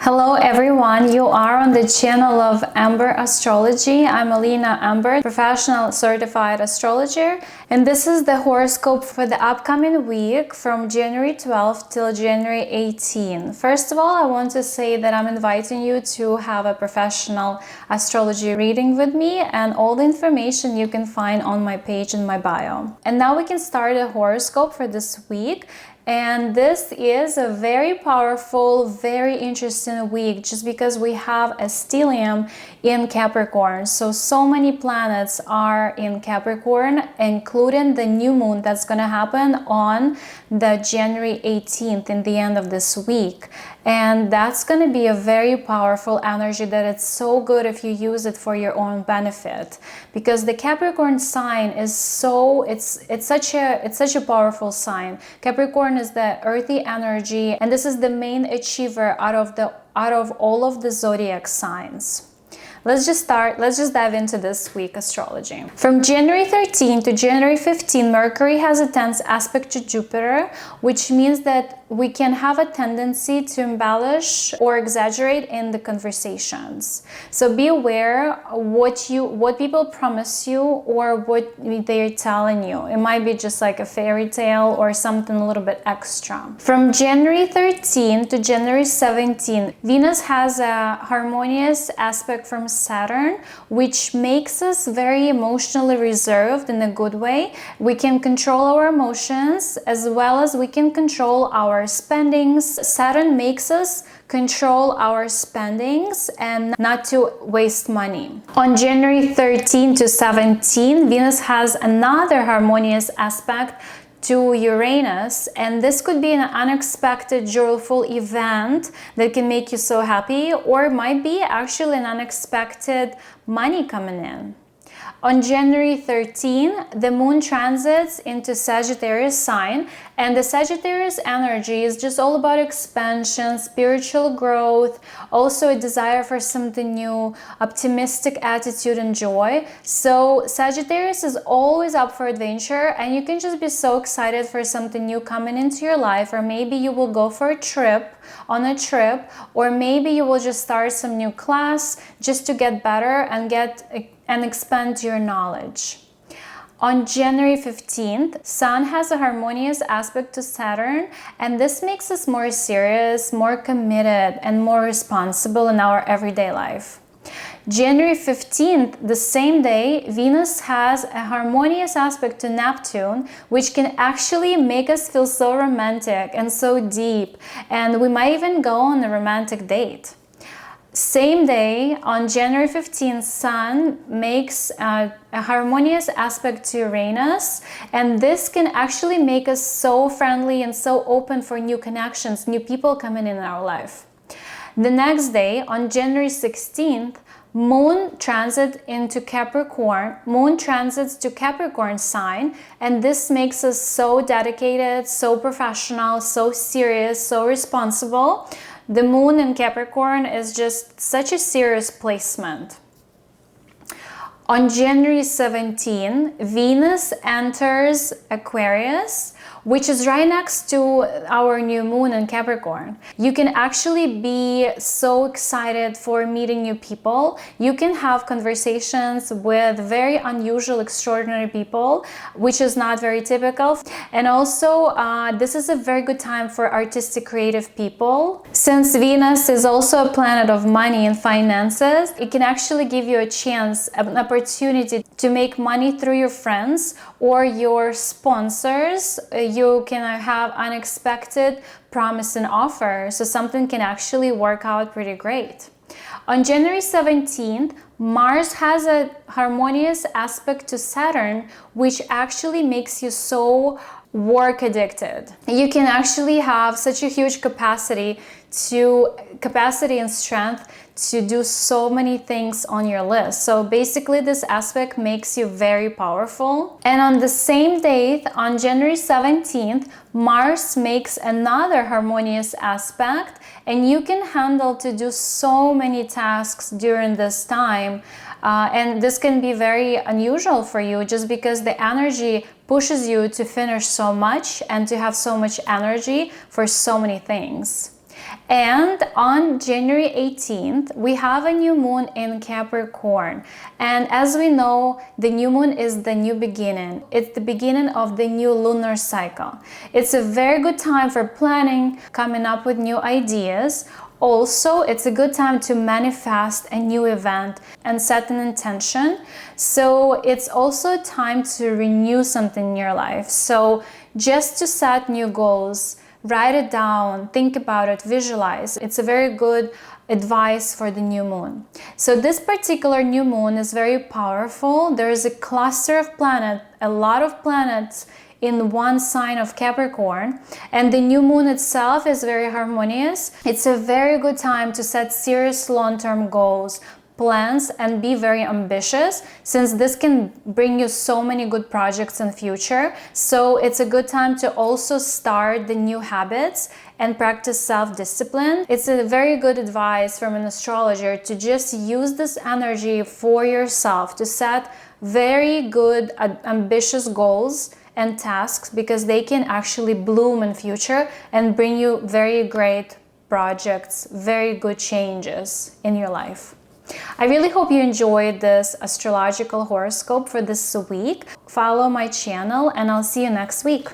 Hello everyone, you are on the channel of Amber Astrology. I'm Alina Amber, professional certified astrologer, and this is the horoscope for the upcoming week from January 12th till January 18th. First of all, I want to say that I'm inviting you to have a professional astrology reading with me, and all the information you can find on my page in my bio. And now we can start a horoscope for this week. And this is a very powerful, very interesting week just because we have a stellium in Capricorn. So many planets are in Capricorn, including the new moon that's going to happen on the January 18th in the end of this week. And that's going to be a very powerful energy that it's so good if you use it for your own benefit, because the Capricorn sign is it's such a powerful sign. Capricorn is the earthy energy, and this is the main achiever out of all of the zodiac signs. Let's just dive into this week astrology. From January 13 to January 15, Mercury has a tense aspect to Jupiter, which means that we can have a tendency to embellish or exaggerate in the conversations. So be aware what people promise you or what they're telling you. It might be just like a fairy tale or something a little bit extra. From January 13 to January 17, Venus has a harmonious aspect from Saturn, which makes us very emotionally reserved in a good way. We can control our emotions as well as we can control our spendings. Saturn makes us control our spendings and not to waste money. On January 13 to 17, Venus has another harmonious aspect to Uranus, and this could be an unexpected joyful event that can make you so happy, or it might be actually an unexpected money coming in. On January 13, the moon transits into Sagittarius sign, and the Sagittarius energy is just all about expansion, spiritual growth, also a desire for something new, optimistic attitude and joy. So Sagittarius is always up for adventure, and you can just be so excited for something new coming into your life, or maybe you will go for a trip, or maybe you will just start some new class just to get better and expand your knowledge. On January 15th, Sun has a harmonious aspect to Saturn, and this makes us more serious, more committed, and more responsible in our everyday life. January 15th, the same day, Venus has a harmonious aspect to Neptune, which can actually make us feel so romantic and so deep, and we might even go on a romantic date. Same day, on January 15th, Sun makes a harmonious aspect to Uranus, and this can actually make us so friendly and so open for new connections, new people coming in our life. The next day, on January 16th, Moon transits to Capricorn sign, and this makes us so dedicated, so professional, so serious, so responsible. The moon in Capricorn is just such a serious placement. On January 17, Venus enters Aquarius, which is right next to our new moon in Capricorn. You can actually be so excited for meeting new people. You can have conversations with very unusual, extraordinary people, which is not very typical. And also, this is a very good time for artistic, creative people. Since Venus is also a planet of money and finances, it can actually give you a chance, an opportunity to make money through your friends or your sponsors. You can have unexpected promise and offer, so something can actually work out pretty great. On January 17th, Mars has a harmonious aspect to Saturn, which actually makes you so work addicted. You can actually have such a huge capacity and strength to do so many things on your list. So basically this aspect makes you very powerful. And on the same date, on January 17th, Mars makes another harmonious aspect, and you can handle to do so many tasks during this time. And this can be very unusual for you just because the energy pushes you to finish so much and to have so much energy for so many things. And on January 18th, we have a new moon in Capricorn. And as we know, the new moon is the new beginning. It's the beginning of the new lunar cycle. It's a very good time for planning, coming up with new ideas. Also, it's a good time to manifest a new event and set an intention. So it's also time to renew something in your life. So just to set new goals, write it down, think about it, visualize. It's a very good advice for the new moon. So this particular new moon is very powerful. There is a cluster of planets, a lot of planets in one sign of Capricorn, and the new moon itself is very harmonious. It's a very good time to set serious long-term goals, plans, and be very ambitious, since this can bring you so many good projects in future. So it's a good time to also start the new habits and practice self-discipline. It's a very good advice from an astrologer to just use this energy for yourself to set very good ambitious goals and tasks, because they can actually bloom in future and bring you very great projects, very good changes in your life. I really hope you enjoyed this astrological horoscope for this week. Follow my channel and I'll see you next week.